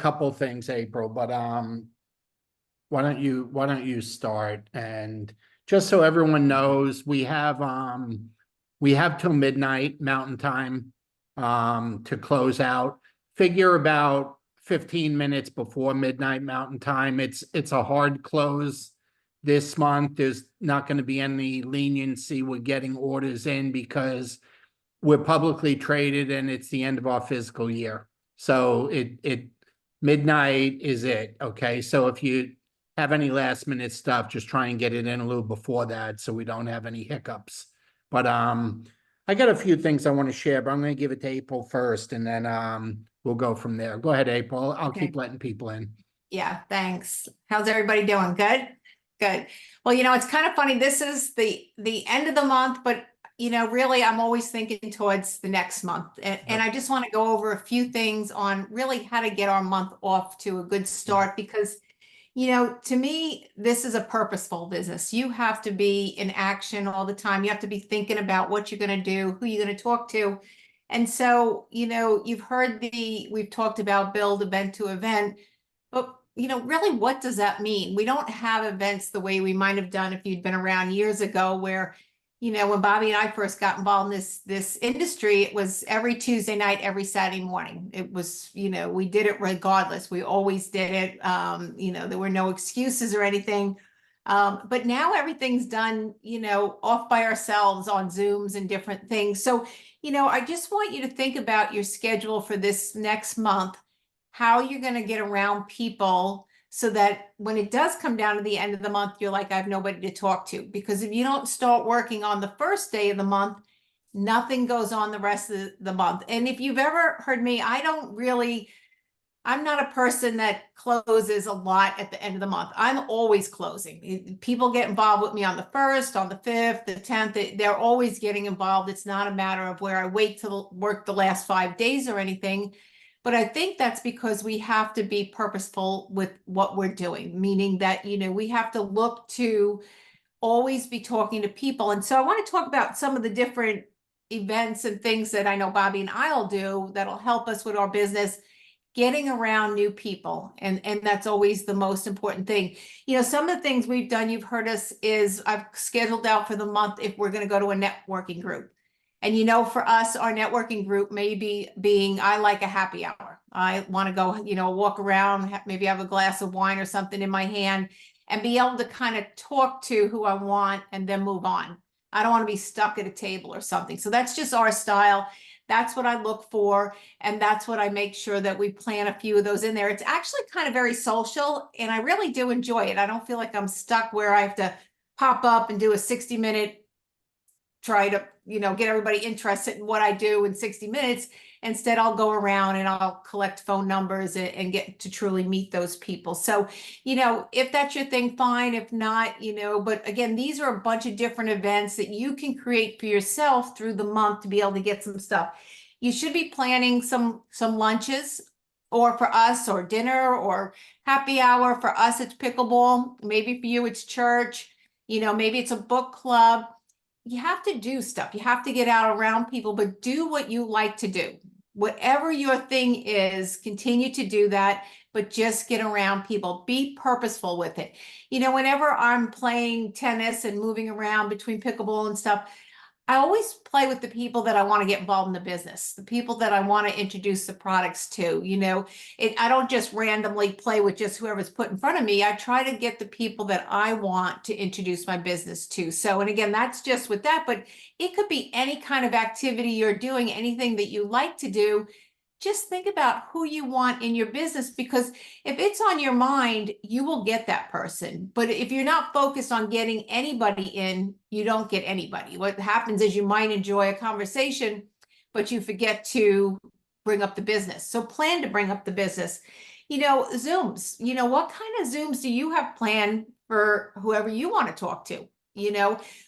couple things, April, but why don't you start? And just so everyone knows, we have till midnight Mountain Time to close out. Figure about 15 minutes before midnight Mountain Time. It's a hard close this month. There's not going to be any leniency with getting orders in because we're publicly traded and it's the end of our fiscal year. So it midnight is it. Okay. So if you have any last minute stuff, just try and get it in a little before that so we don't have any hiccups. But I got a few things I want to share, but I'm going to give it to April first and then we'll go from there. Go ahead, April. I'll keep letting people in. Yeah, thanks. How's everybody doing? Good? Good. Well, it's kind of funny. This is the end of the month, but really I'm always thinking towards the next month. And I just want to go over a few things on really how to get our month off to a good start because to me, this is a purposeful business. You have to be in action all the time. You have to be thinking about what you're going to do, who you're going to talk to. And so, you've heard we've talked about build event to event, but really, what does that mean? We don't have events the way we might have done if you'd been around years ago where, when Bobby and I first got involved in this industry, it was every Tuesday night, every Saturday morning. It was, we did it regardless. We always did it. There were no excuses or anything. But now everything's done, off by ourselves on Zooms and different things. So, I just want you to think about your schedule for this next month, how you're going to get around people so that when it does come down to the end of the month, you're like, I have nobody to talk to. Because if you don't start working on the first day of the month, nothing goes on the rest of the month. And if you've ever heard me, I'm not a person that closes a lot at the end of the month. I'm always closing. People get involved with me on the 1st, on the 5th, the 10th. They're always getting involved. It's not a matter of where I wait to work the last 5 days or anything. But I think that's because we have to be purposeful with what we're doing, meaning that, we have to look to always be talking to people. And so I want to talk about some of the different events and things that I know Bobby and I'll do that'll help us with our business, getting around new people. And that's always the most important thing. Some of the things we've done, you've heard us, is I've scheduled out for the month if we're going to go to a networking group. And for us, our networking group may be being, I like a happy hour. I want to go, walk around, maybe have a glass of wine or something in my hand and be able to kind of talk to who I want and then move on. I don't want to be stuck at a table or something. So that's just our style. That's what I look for. And that's what I make sure that we plan a few of those in there. It's actually kind of very social and I really do enjoy it. I don't feel like I'm stuck where I have to pop up and do a 60-minute try to, get everybody interested in what I do in 60 minutes. Instead, I'll go around and I'll collect phone numbers and get to truly meet those people. So, if that's your thing, fine. If not, but again, these are a bunch of different events that you can create for yourself through the month to be able to get some stuff. You should be planning some lunches, or for us, or dinner, or happy hour. For us, it's pickleball. Maybe for you, it's church. Maybe it's a book club. You have to do stuff. You have to get out around people, but do what you like to do. Whatever your thing is, continue to do that, but just get around people. Be purposeful with it. Whenever I'm playing tennis and moving around between pickleball and stuff, I always play with the people that I want to get involved in the business, the people that I want to introduce the products to. I don't just randomly play with just whoever's put in front of me. I try to get the people that I want to introduce my business to. So, and again, that's just with that, but it could be any kind of activity you're doing, anything that you like to do. Just think about who you want in your business, because if it's on your mind, you will get that person. But if you're not focused on getting anybody in, you don't get anybody. What happens is you might enjoy a conversation, but you forget to bring up the business. So plan to bring up the business. Zooms, what kind of Zooms do you have planned for whoever you want to talk to?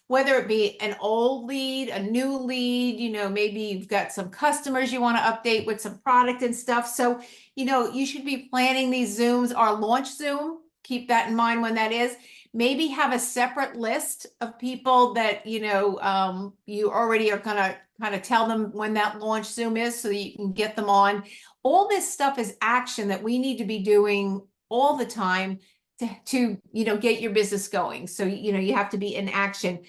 Whether it be an old lead, a new lead, maybe you've got some customers you want to update with some product and stuff. So, you should be planning these Zooms. Our launch Zoom, keep that in mind when that is. Maybe have a separate list of people that, you already are going to kind of tell them when that launch Zoom is so that you can get them on. All this stuff is action that we need to be doing all the time to get your business going. So, you have to be in action.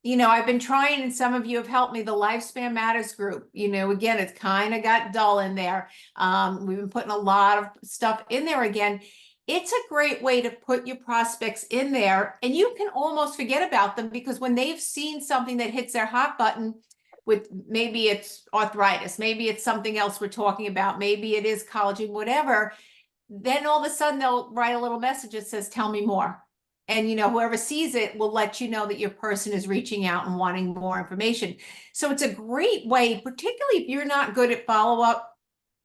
I've been trying, and some of you have helped me, the Lifespan Matters group. Again, it's kind of got dull in there. We've been putting a lot of stuff in there again. It's a great way to put your prospects in there, and you can almost forget about them, because when they've seen something that hits their hot button, with maybe it's arthritis, maybe it's something else we're talking about, maybe it is collagen, whatever, then all of a sudden they'll write a little message that says, tell me more. And, whoever sees it will let you know that your person is reaching out and wanting more information. So it's a great way, particularly if you're not good at follow-up,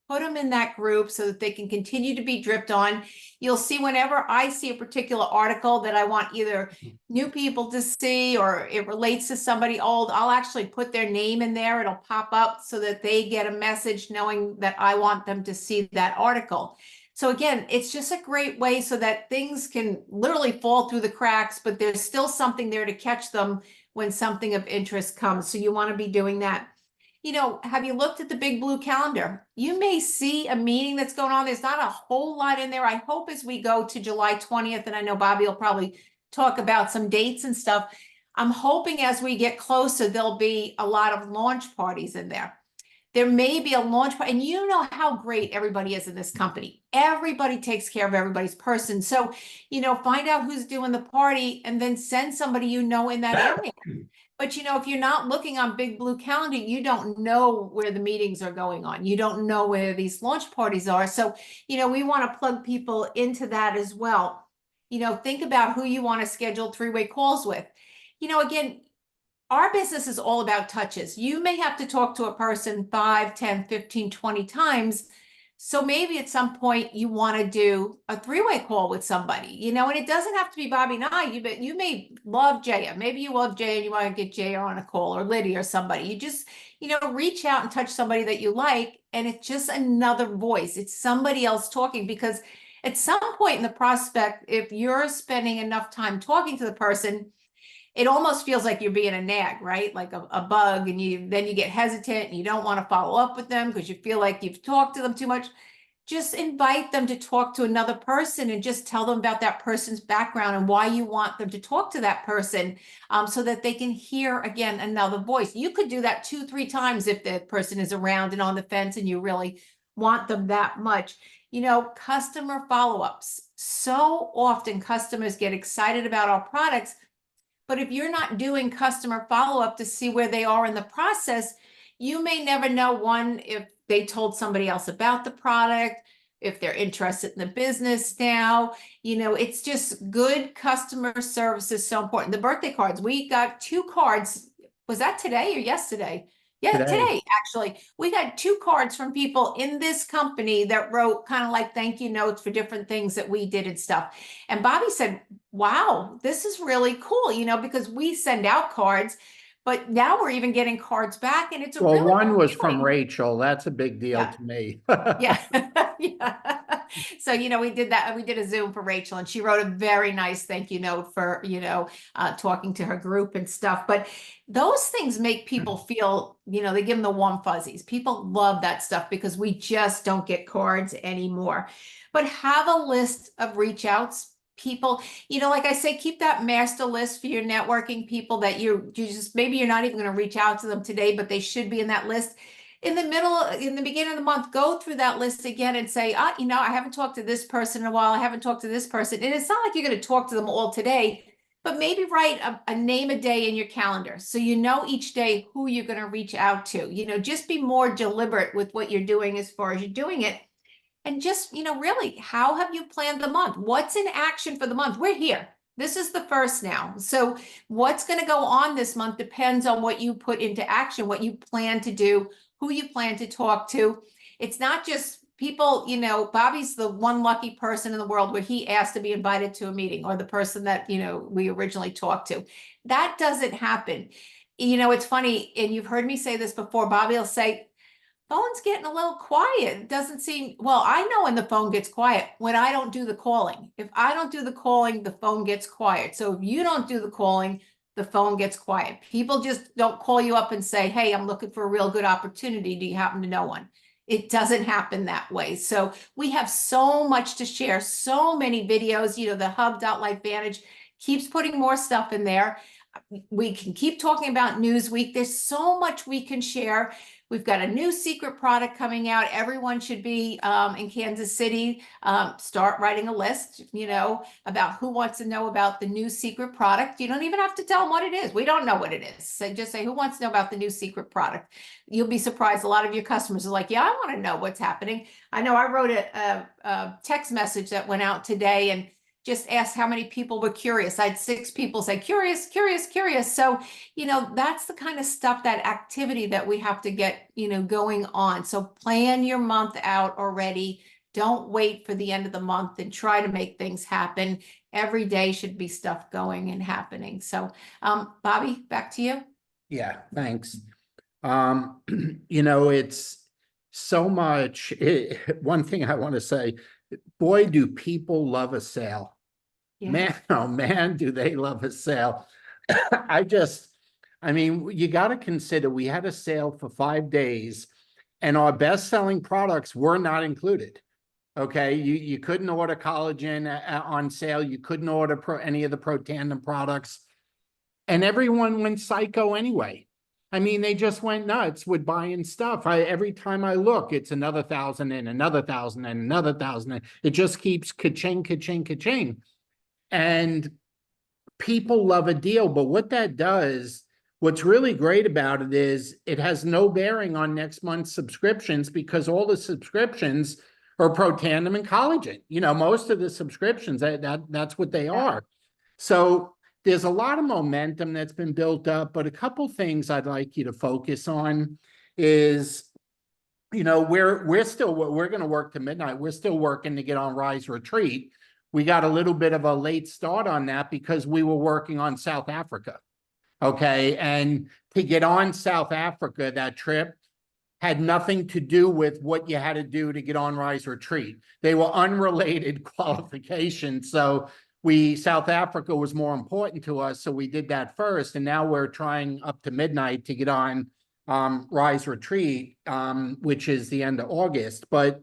put them in that group so that they can continue to be dripped on. You'll see whenever I see a particular article that I want either new people to see or it relates to somebody old, I'll actually put their name in there. It'll pop up so that they get a message knowing that I want them to see that article. So again, it's just a great way so that things can literally fall through the cracks, but there's still something there to catch them when something of interest comes. So you want to be doing that. Have you looked at the big blue calendar? You may see a meeting that's going on. There's not a whole lot in there. I hope as we go to July 20th, and I know Bobby will probably talk about some dates and stuff. I'm hoping as we get closer, there'll be a lot of launch parties in there. There may be a launch party, and you know how great everybody is in this company. Everybody takes care of everybody's person. So, find out who's doing the party and then send somebody in that area. But, if you're not looking on Big Blue Calendar, you don't know where the meetings are going on. You don't know where these launch parties are. So, we want to plug people into that as well. Think about who you want to schedule three-way calls with. Again, our business is all about touches. You may have to talk to a person 5, 10, 15, 20 times. So maybe at some point you want to do a three-way call with somebody, and it doesn't have to be Bobby and I. You may love Jaya. Maybe you love Jaya and you want to get Jaya on a call, or Lydia or somebody. You just, reach out and touch somebody that you like, and it's just another voice. It's somebody else talking, because at some point in the prospect, if you're spending enough time talking to the person, it almost feels like you're being a nag, right? Like a bug, and then you get hesitant and you don't want to follow up with them because you feel like you've talked to them too much. Just invite them to talk to another person and just tell them about that person's background and why you want them to talk to that person, so that they can hear, again, another voice. You could do that 2-3 times if the person is around and on the fence and you really want them that much. Customer follow-ups. So often customers get excited about our products, but if you're not doing customer follow-up to see where they are in the process, you may never know, one, if they told somebody else about the product, if they're interested in the business now. It's just good customer service is so important. The birthday cards, we got 2 cards. Was that today or yesterday? Yeah, today, actually. We got 2 cards from people in this company that wrote kind of like thank you notes for different things that we did and stuff. And Bobby said, wow, this is really cool, because we send out cards, but now we're even getting cards back, and it's a Well, really one was cool from feeling. Rachel. That's a big deal Yeah. to me. Yeah. Yeah. So, we did that. We did a Zoom for Rachel, and she wrote a very nice thank you note for, talking to her group and stuff. But those things make people feel, they give them the warm fuzzies. People love that stuff because we just don't get cards anymore. But have a list of reach outs. People, like I say, keep that master list for your networking people that you just, maybe you're not even going to reach out to them today, but they should be in that list. In the beginning of the month, go through that list again and say, I haven't talked to this person in a while. I haven't talked to this person. And it's not like you're going to talk to them all today, but maybe write a name a day in your calendar. So each day who you're going to reach out to. Just be more deliberate with what you're doing as far as you're doing it. And just, really, how have you planned the month? What's in action for the month? We're here. This is the first now. So what's going to go on this month depends on what you put into action, what you plan to do, who you plan to talk to. It's not just people, Bobby's the one lucky person in the world where he asked to be invited to a meeting, or the person that, we originally talked to. That doesn't happen. It's funny, and you've heard me say this before, Bobby will say, phone's getting a little quiet. It doesn't seem, well, I know when the phone gets quiet, when I don't do the calling. If I don't do the calling, the phone gets quiet. So if you don't do the calling, the phone gets quiet. People just don't call you up and say, hey, I'm looking for a real good opportunity. Do you happen to know one? It doesn't happen that way. So we have so much to share, so many videos, the Hub.Life Vantage keeps putting more stuff in there. We can keep talking about Newsweek. There's so much we can share. We've got a new secret product coming out. Everyone should be in Kansas City. Start writing a list, about who wants to know about the new secret product. You don't even have to tell them what it is. We don't know what it is. So just say, who wants to know about the new secret product? You'll be surprised. A lot of your customers are like, yeah, I want to know what's happening. I know I wrote a text message that went out today and just asked how many people were curious. I had 6 people say, curious, curious, curious. So, that's the kind of stuff, that activity that we have to get, going on. So plan your month out already. Don't wait for the end of the month and try to make things happen. Every day should be stuff going and happening. So, Bobby, back to you. Yeah, thanks. It's so much. One thing I want to say, boy, do people love a sale. Yeah. Man, oh man, do they love a sale. You got to consider we had a sale for 5 days and our best-selling products were not included. Okay, you couldn't order collagen on sale. You couldn't order any of the Protandim products. And everyone went psycho anyway. They just went nuts with buying stuff. Every time I look, it's another 1,000 and another 1,000 and another 1,000. It just keeps ka-ching, ka-ching, ka-ching. And people love a deal. But what that does, what's really great about it is it has no bearing on next month's subscriptions because all the subscriptions are Protandim and collagen. Most of the subscriptions, that's what they are. So there's a lot of momentum that's been built up, but a couple things I'd like you to focus on is, we're going to work to midnight. We're still working to get on Rise Retreat. We got a little bit of a late start on that because we were working on South Africa. Okay. And to get on South Africa, that trip had nothing to do with what you had to do to get on Rise Retreat. They were unrelated qualifications. So South Africa was more important to us. So we did that first. And now we're trying up to midnight to get on Rise Retreat, which is the end of August. But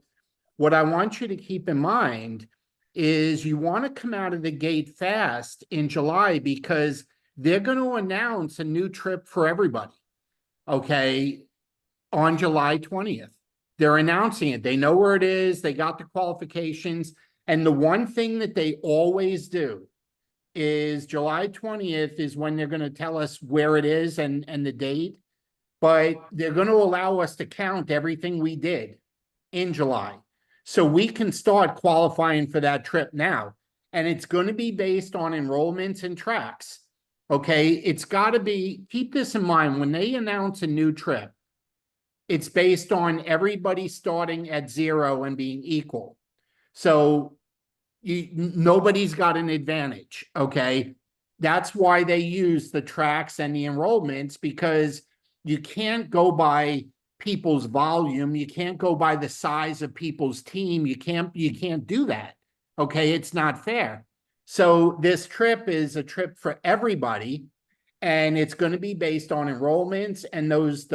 what I want you to keep in mind is you want to come out of the gate fast in July because they're going to announce a new trip for everybody. Okay. On July 20th. They're announcing it. They know where it is. They got the qualifications. And the one thing that they always do is July 20th is when they're going to tell us where it is and the date. But they're going to allow us to count everything we did in July. So we can start qualifying for that trip now. And it's going to be based on enrollments and tracks. Okay. It's got to be, keep this in mind, when they announce a new trip, it's based on everybody starting at 0 and being equal. So nobody's got an advantage, okay? That's why they use the tracks and the enrollments because you can't go by people's volume. You can't go by the size of people's team. You can't do that, okay? It's not fair. So this trip is a trip for everybody. And it's going to be based on enrollments and those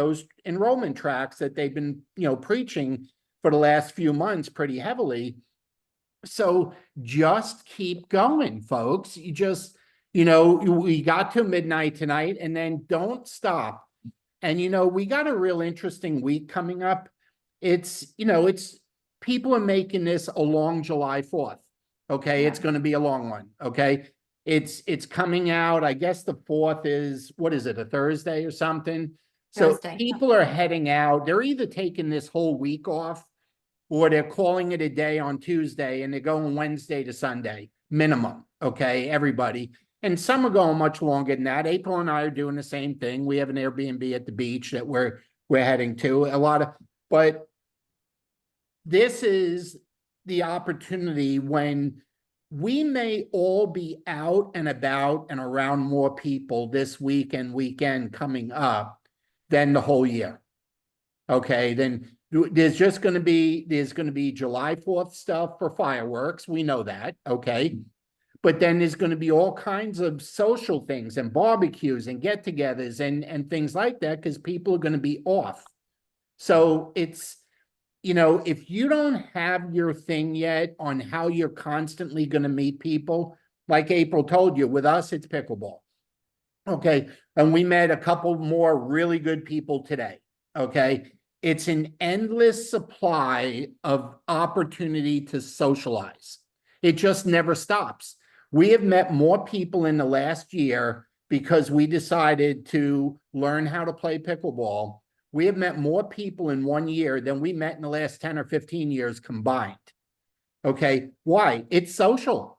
enrollment tracks that they've been, preaching for the last few months pretty heavily. So just keep going, folks. You just, we got to midnight tonight and then don't stop. And, we got a real interesting week coming up. It's people are making this a long July 4th. Okay. Yeah. It's going to be a long one. Okay. It's coming out, I guess the 4th is, what is it, a Thursday or something? Thursday. So people are heading out. They're either taking this whole week off or they're calling it a day on Tuesday and they're going Wednesday to Sunday, minimum, okay, everybody. And some are going much longer than that. April and I are doing the same thing. We have an Airbnb at the beach that we're heading to. But this is the opportunity when we may all be out and about and around more people this week and weekend coming up than the whole year. Okay, then there's going to be July 4th stuff for fireworks. We know that, okay? But then there's going to be all kinds of social things and barbecues and get-togethers and things like that because people are going to be off. So it's, you know, if you don't have your thing yet on how you're constantly going to meet people, like April told you, with us, it's pickleball. Okay. And we met a couple more really good people today. Okay. It's an endless supply of opportunity to socialize. It just never stops. We have met more people in the last year because we decided to learn how to play pickleball. We have met more people in 1 year than we met in the last 10 or 15 years combined. Okay. Why? It's social.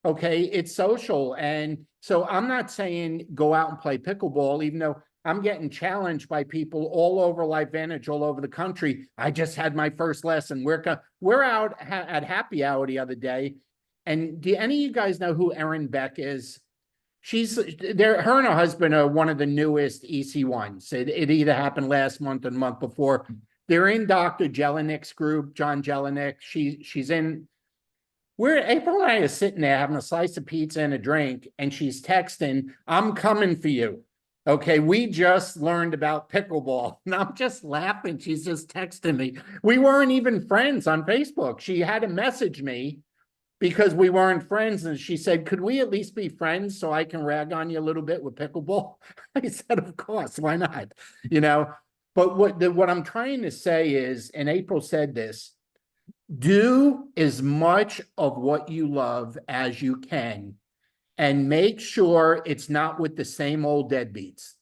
Okay, it's social. And so I'm not saying go out and play pickleball, even though I'm getting challenged by people all over LifeVantage, all over the country. I just had my first lesson. We're out at happy hour the other day. And do any of you guys know who Erin Beck is? She's there. Her and her husband are one of the newest EC1s. It either happened last month or the month before. They're in Dr. Jelinik's group, John Jelinek. She's in. April and I are sitting there having a slice of pizza and a drink, and she's texting, "I'm coming for you." Okay, we just learned about pickleball. And I'm just laughing. She's just texting me. We weren't even friends on Facebook. She had to message me because we weren't friends. And she said, "Could we at least be friends so I can rag on you a little bit with pickleball?" I said, "Of course, why not?" You know, but what I'm trying to say is, and April said this, do as much of what you love as you can and make sure it's not with the same old deadbeats.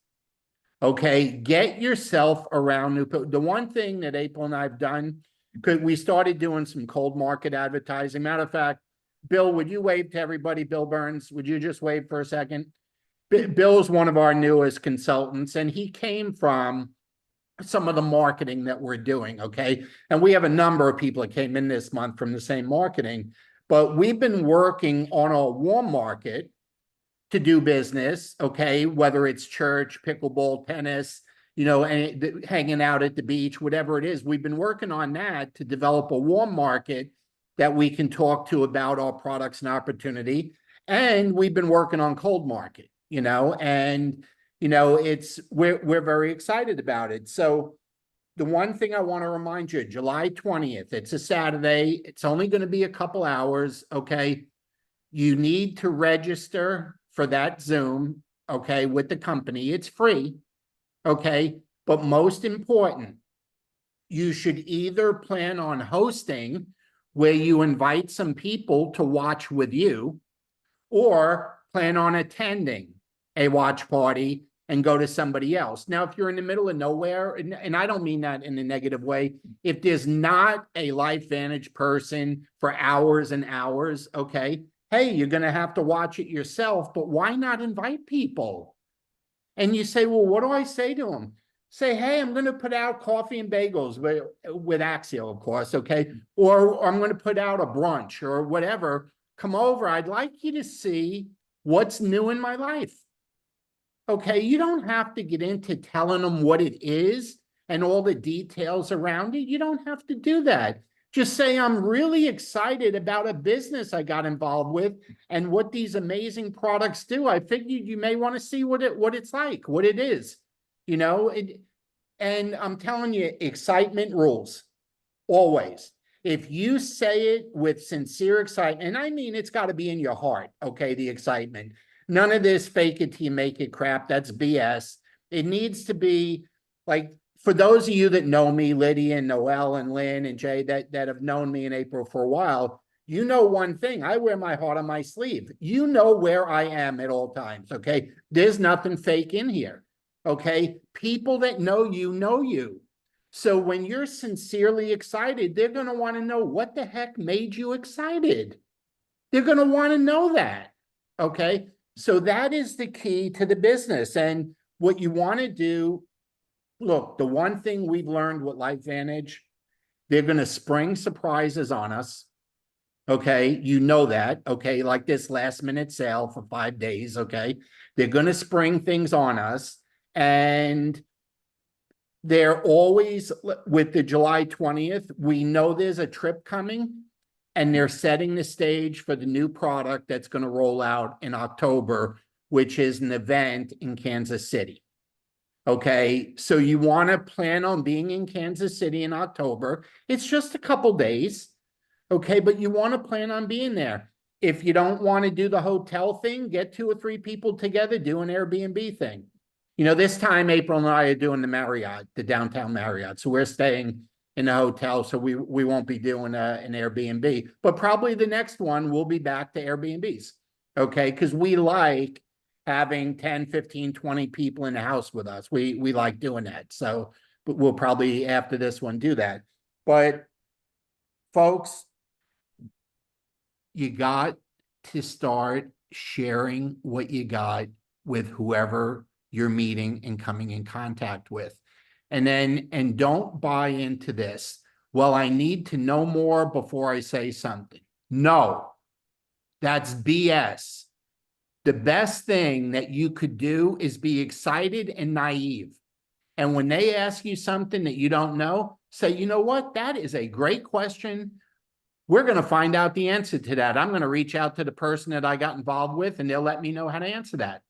Okay, get yourself around new people. The one thing that April and I've done, because we started doing some cold market advertising. Matter of fact, Bill, would you wave to everybody? Bill Burns, would you just wave for a second? Bill's one of our newest consultants, and he came from some of the marketing that we're doing. Okay. And we have a number of people that came in this month from the same marketing, but we've been working on a warm market to do business. Okay. Whether it's church, pickleball, tennis, you know, and hanging out at the beach, whatever it is, we've been working on that to develop a warm market that we can talk to about our products and opportunity. And we've been working on cold market, you know, and you know, we're very excited about it. So the one thing I want to remind you, July 20th, it's a Saturday. It's only going to be a couple hours. Okay. You need to register for that Zoom. Okay. With the company. It's free. Okay. But most important, you should either plan on hosting where you invite some people to watch with you, or plan on attending a watch party and go to somebody else. Now, if you're in the middle of nowhere, and I don't mean that in a negative way, if there's not a LifeVantage person for hours and hours, okay, hey, you're going to have to watch it yourself, but why not invite people? And you say, well, what do I say to them? Say, hey, I'm going to put out coffee and bagels with Axial, of course, okay? Or I'm going to put out a brunch or whatever. Come over. I'd like you to see what's new in my life. Okay, you don't have to get into telling them what it is and all the details around it. You don't have to do that. Just say, I'm really excited about a business I got involved with and what these amazing products do. I figured you may want to see what it's like, what it is, you know, and I'm telling you, excitement rules always. If you say it with sincere excitement, and I mean, it's got to be in your heart, okay, the excitement. None of this fake it till you make it crap. That's BS. It needs to be like, for those of you that know me, Lydia and Noel and Lynn and Jay, that have known me in April for a while, you know one thing, I wear my heart on my sleeve. You know where I am at all times, okay? There's nothing fake in here, okay? People that know you know you. So when you're sincerely excited, they're going to want to know what the heck made you excited. They're going to want to know that, okay? So that is the key to the business. And what you want to do, look, the one thing we've learned with LifeVantage, they're going to spring surprises on us. Okay. You know that. Okay. Like this last minute sale for 5 days. Okay. They're going to spring things on us. And they're always, with the July 20th, we know there's a trip coming. And they're setting the stage for the new product that's going to roll out in October, which is an event in Kansas City. Okay, so you want to plan on being in Kansas City in October. It's just a couple days. Okay, but you want to plan on being there. If you don't want to do the hotel thing, get 2 or 3 people together, do an Airbnb thing. You know, this time April and I are doing the Marriott, the downtown Marriott. So we're staying in the hotel, so we won't be doing an Airbnb. But probably the next one we'll be back to Airbnbs. Okay, because we like having 10, 15, 20 people in the house with us. We like doing that. So but we'll probably after this one do that. But folks, you got to start sharing what you got with whoever you're meeting and coming in contact with. And don't buy into this. Well, I need to know more before I say something. No, that's BS. The best thing that you could do is be excited and naive. And when they ask you something that you don't know, say, you know what? That is a great question. We're going to find out the answer to that. I'm going to reach out to the person that I got involved with, and they'll let me know how to answer that.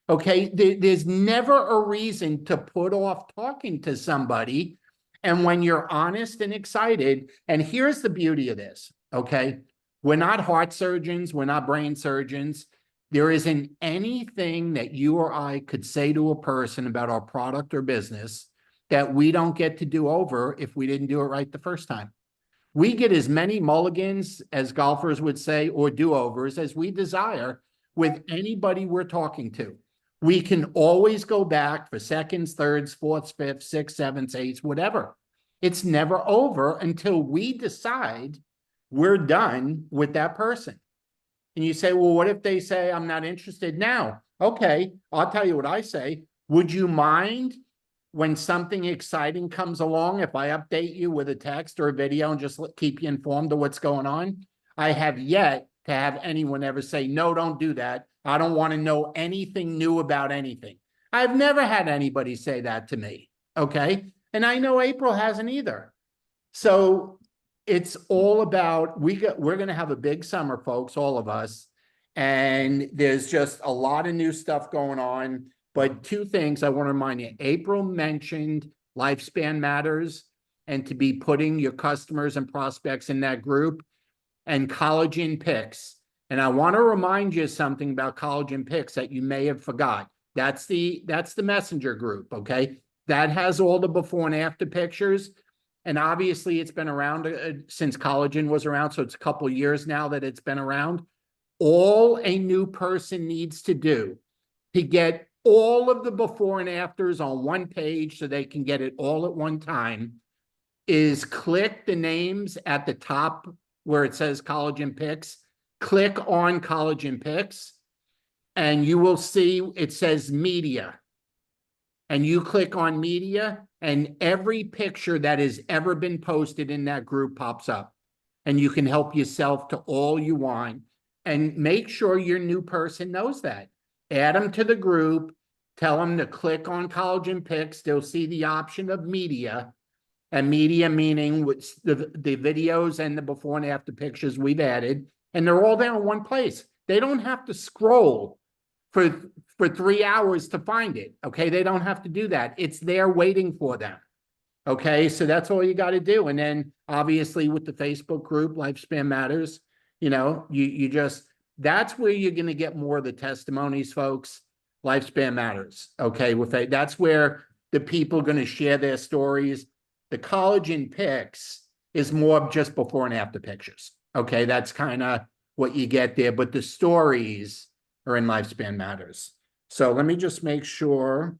Okay, there's never a reason to put off talking to somebody. And when you're honest and excited, and here's the beauty of this, okay? We're not heart surgeons, we're not brain surgeons. There isn't anything that you or I could say to a person about our product or business that we don't get to do over if we didn't do it right the first time. We get as many mulligans, as golfers would say, or do-overs as we desire with anybody we're talking to. We can always go back for seconds, thirds, fourths, fifths, sixths, sevenths, eighths, whatever. It's never over until we decide we're done with that person. And you say, well, what if they say, I'm not interested now? Okay, I'll tell you what I say. Would you mind when something exciting comes along, if I update you with a text or a video and just keep you informed of what's going on? I have yet to have anyone ever say, no, don't do that. I don't want to know anything new about anything. I've never had anybody say that to me, okay? And I know April hasn't either. So it's all about, we're going to have a big summer, folks, all of us. And there's just a lot of new stuff going on. But 2 things I want to remind you. April mentioned Lifespan Matters and to be putting your customers and prospects in that group, and Collagen Picks. And I want to remind you something about Collagen Picks that you may have forgot. That's the messenger group, okay? That has all the before and after pictures. And obviously it's been around since collagen was around. So it's a couple of years now that it's been around. All a new person needs to do to get all of the before and afters on one page so they can get it all at one time is click the names at the top where it says Collagen Picks. Click on Collagen Picks and you will see it says media. And you click on media and every picture that has ever been posted in that group pops up. And you can help yourself to all you want. And make sure your new person knows that. Add them to the group. Tell them to click on Collagen Picks. They'll see the option of media. And media meaning the videos and the before and after pictures we've added. And they're all there in one place. They don't have to scroll for 3 hours to find it. Okay, they don't have to do that. It's there waiting for them. Okay, so that's all you got to do. And then obviously with the Facebook group, Lifespan Matters, you know, you just, that's where you're going to get more of the testimonies, folks. Lifespan Matters. Okay, that's where the people are going to share their stories. The Collagen Picks is more of just before and after pictures. Okay, that's kind of what you get there, but the stories are in Lifespan Matters. So let me just make sure.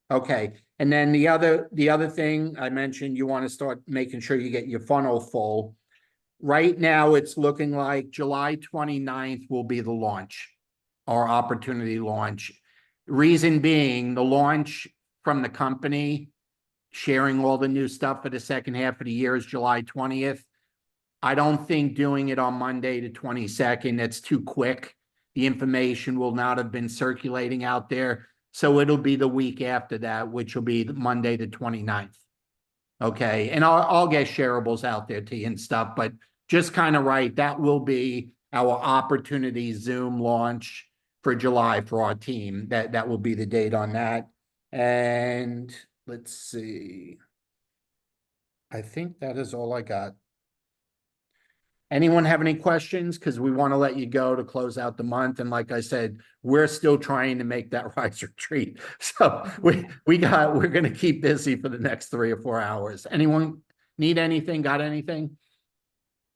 Okay, and then the other thing I mentioned, you want to start making sure you get your funnel full. Right now, it's looking like July 29th will be the launch, our opportunity launch. Reason being, the launch from the company, sharing all the new stuff for the second half of the year is July 20th. I don't think doing it on Monday the 22nd, that's too quick. The information will not have been circulating out there. So it'll be the week after that, which will be Monday the 29th. Okay, and I'll get shareables out there to you and stuff, but just kind of right, that will be our opportunity Zoom launch for July for our team. That will be the date on that. And let's see. I think that is all I got. Anyone have any questions? Because we want to let you go to close out the month. And like I said, we're still trying to make that rise retreat. So we're going to keep busy for the next 3 or 4 hours. Anyone need anything? Got anything?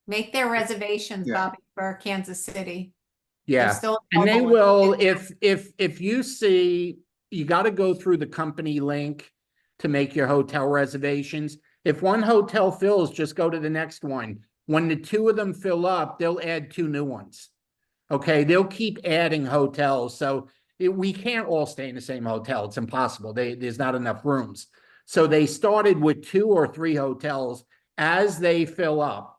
Make their reservations, Yeah. Bobby, for Kansas City. Yeah. Still And they available. will, if you see, you got to go through the company link to make your hotel reservations. If one hotel fills, just go to the next one. When the 2 of them fill up, they'll add 2 new ones. Okay, they'll keep adding hotels. So we can't all stay in the same hotel. It's impossible. There's not enough rooms. So they started with 2 or 3 hotels. As they fill up,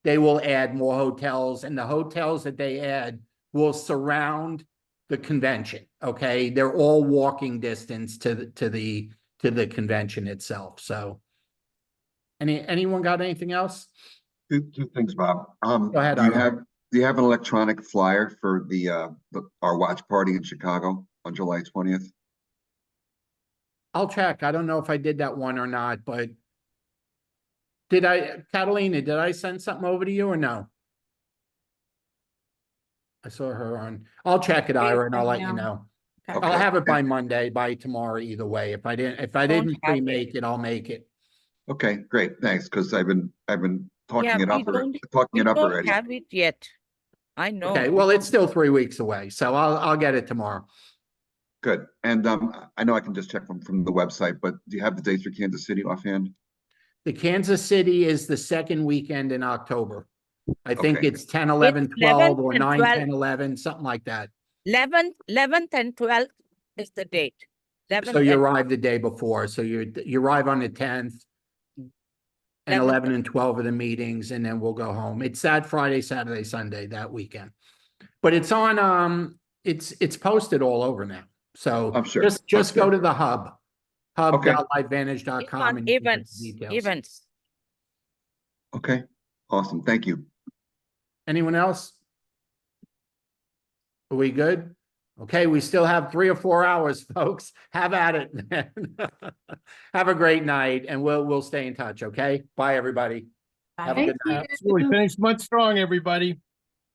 they will add more hotels, and the hotels that they add will surround the convention. Okay, they're all walking distance to the convention itself. So, anyone got anything else? Two things, Bob. Go ahead, Do you Ira. have an electronic flyer for our watch party in Chicago on July 20th? I'll check. I don't know if I did that one or not, but Catalina, did I send something over to you or no? I saw her on, I'll check it, Ira, and I'll let you know. Okay. I'll have it by Monday, by tomorrow, either way. If I didn't have pre-make it, I'll make it. Okay, great, thanks, because I've been talking Yeah, it up, we don't already. have it yet. I know. Okay, well, it's still 3 weeks away, so I'll get it tomorrow. Good, and I know I can just check from the website, but do you have the dates for Kansas City offhand? The Kansas City is the second weekend in October. I think Okay. it's 10, 11, It's 12, 11th or and 9, 12th. 10, 11, something like that. 11th and 12th is the date. 11th So you and- arrive the day before, so you arrive on the 10th. And 11 and 12 are the meetings, and then we'll go home. It's that Friday, Saturday, Sunday, that weekend. But it's on, it's posted all over now. So I'm sure. just go to the hub, Okay. It's hub.livevantage.com. on and you can get the events, details. events. Okay, awesome, thank you. Anyone else? Are we good? Okay, we still have 3 or 4 hours, folks. Have at it. Have a great night, and we'll stay in touch, okay? Bye, everybody. Have a good night. Absolutely. Finish month strong, everybody.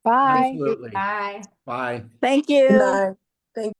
Bye. Absolutely. Bye. Bye. Thank you.